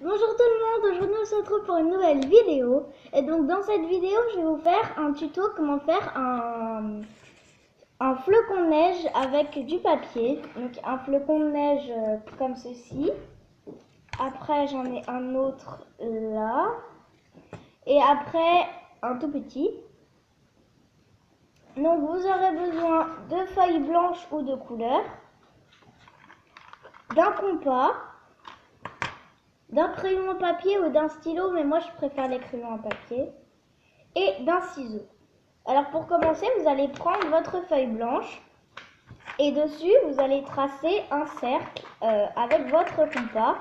Bonjour tout le monde, aujourd'hui on se retrouve pour une nouvelle vidéo. Et donc dans cette vidéo je vais vous faire un tuto comment faire un flocon de neige avec du papier. Donc un flocon de neige comme ceci. Après j'en ai un autre là. Et après un tout petit. Donc vous aurez besoin de feuilles blanches ou de couleur, d'un compas, d'un crayon à papier ou d'un stylo, mais moi je préfère les crayons à papier, et d'un ciseau. Alors pour commencer, vous allez prendre votre feuille blanche et dessus vous allez tracer un cercle avec votre compas.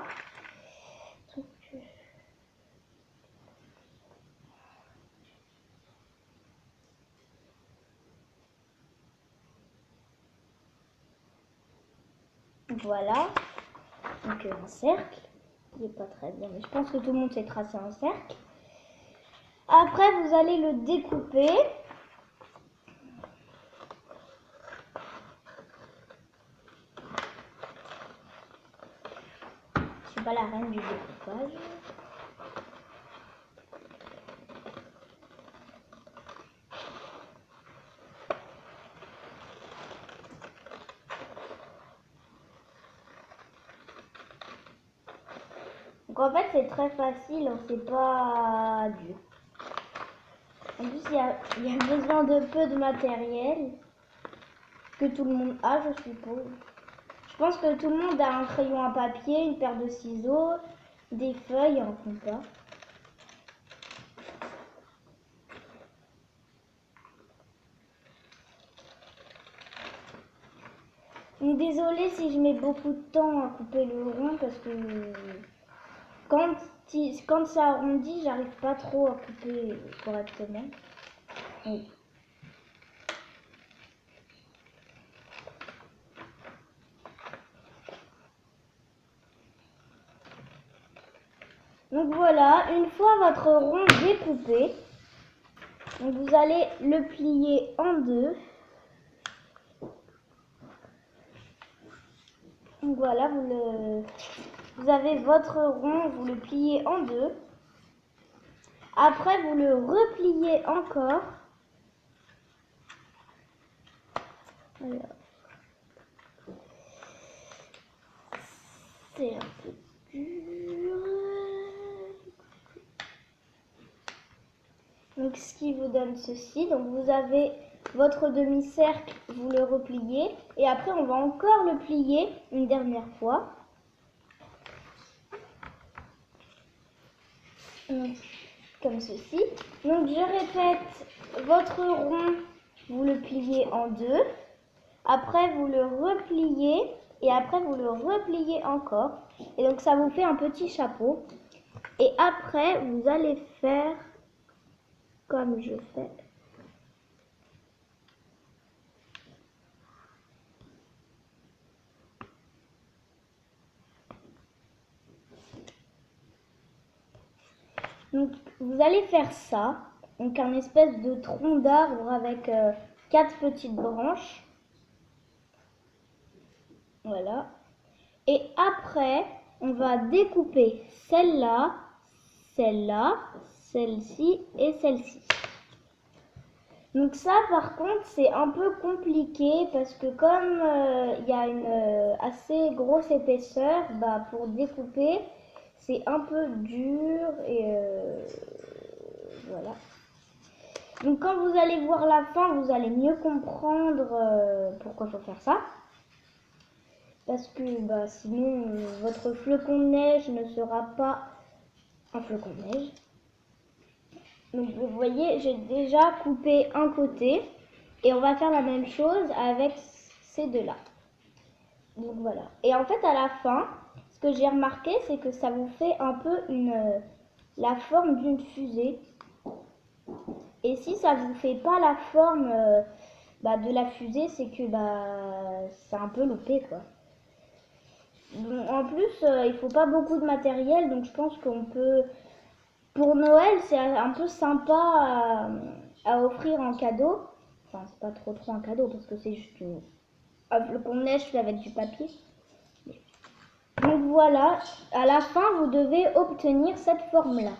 Voilà, donc un cercle, il n'est pas très bien, mais je pense que tout le monde sait tracer un cercle. Après vous allez le découper. Je suis pas la reine du découpage. Donc en fait c'est très facile, c'est pas dur. En plus il y a besoin de peu de matériel que tout le monde a, je suppose. Je pense que tout le monde a un crayon à papier, une paire de ciseaux, des feuilles et un compas. Donc désolée si je mets beaucoup de temps à couper le rond parce que quand ça arrondit, j'arrive pas trop à couper correctement. Oui. Donc voilà, une fois votre rond découpé, donc vous allez le plier en deux. Donc voilà, vous avez votre rond, vous le pliez en deux. Après, vous le repliez encore. Voilà. C'est un peu dur. Donc ce qui vous donne ceci. Donc vous avez votre demi-cercle, vous le repliez. Et après, on va encore le plier une dernière fois. Donc, comme ceci. Donc je répète, votre rond, vous le pliez en deux. Après, vous le repliez. Et après, vous le repliez encore. Et donc, ça vous fait un petit chapeau. Et après, vous allez faire comme je fais. Donc, vous allez faire ça. Donc, un espèce de tronc d'arbre avec 4 petites branches. Voilà. Et après, on va découper celle-là, celle-là, celle-ci et celle-ci. Donc ça, par contre, c'est un peu compliqué parce que comme il y a une assez grosse épaisseur, bah, pour découper, c'est un peu dur et voilà. Donc quand vous allez voir la fin, vous allez mieux comprendre pourquoi il faut faire ça. Parce que bah, sinon, votre flocon de neige ne sera pas un flocon de neige. Donc vous voyez, j'ai déjà coupé un côté et on va faire la même chose avec ces deux-là. Donc voilà. Et en fait, à la fin, ce que j'ai remarqué, c'est que ça vous fait un peu la forme d'une fusée. Et si ça vous fait pas la forme de la fusée, c'est que c'est un peu loupé, quoi. Donc, en plus, il faut pas beaucoup de matériel, donc je pense qu'on peut... Pour Noël, c'est un peu sympa à offrir en cadeau. Enfin, c'est pas trop un cadeau parce que c'est juste un flocon de neige fait avec du papier. Donc voilà, à la fin, vous devez obtenir cette forme-là.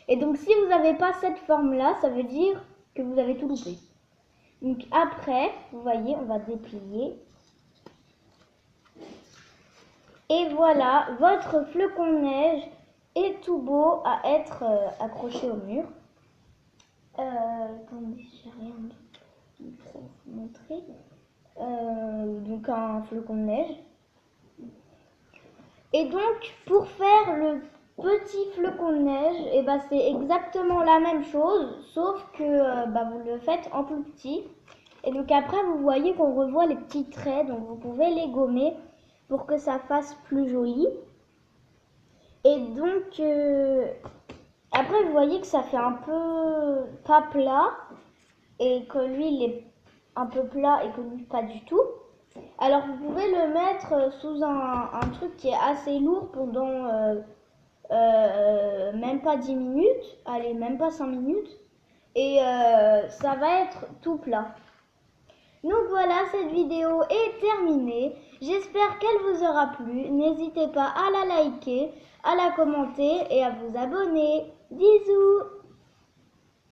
Et donc si vous n'avez pas cette forme-là, ça veut dire que vous avez tout loupé. Donc après, vous voyez, on va déplier. Et voilà, votre flocon de neige est tout beau à être accroché au mur. Attendez, j'ai rien pour vous montrer. Donc un flocon de neige. Et donc pour faire le petit flocon de neige, et ben c'est exactement la même chose, sauf que vous le faites en plus petit. Et donc après vous voyez qu'on revoit les petits traits, donc vous pouvez les gommer pour que ça fasse plus joli. Et donc après vous voyez que ça fait un peu pas plat et que lui il est un peu plat et que lui pas du tout. Alors vous pouvez le mettre sous un truc qui est assez lourd pendant même pas 10 minutes, allez même pas 5 minutes et ça va être tout plat. Donc voilà, cette vidéo est terminée. J'espère qu'elle vous aura plu. N'hésitez pas à la liker, à la commenter et à vous abonner. Bisous!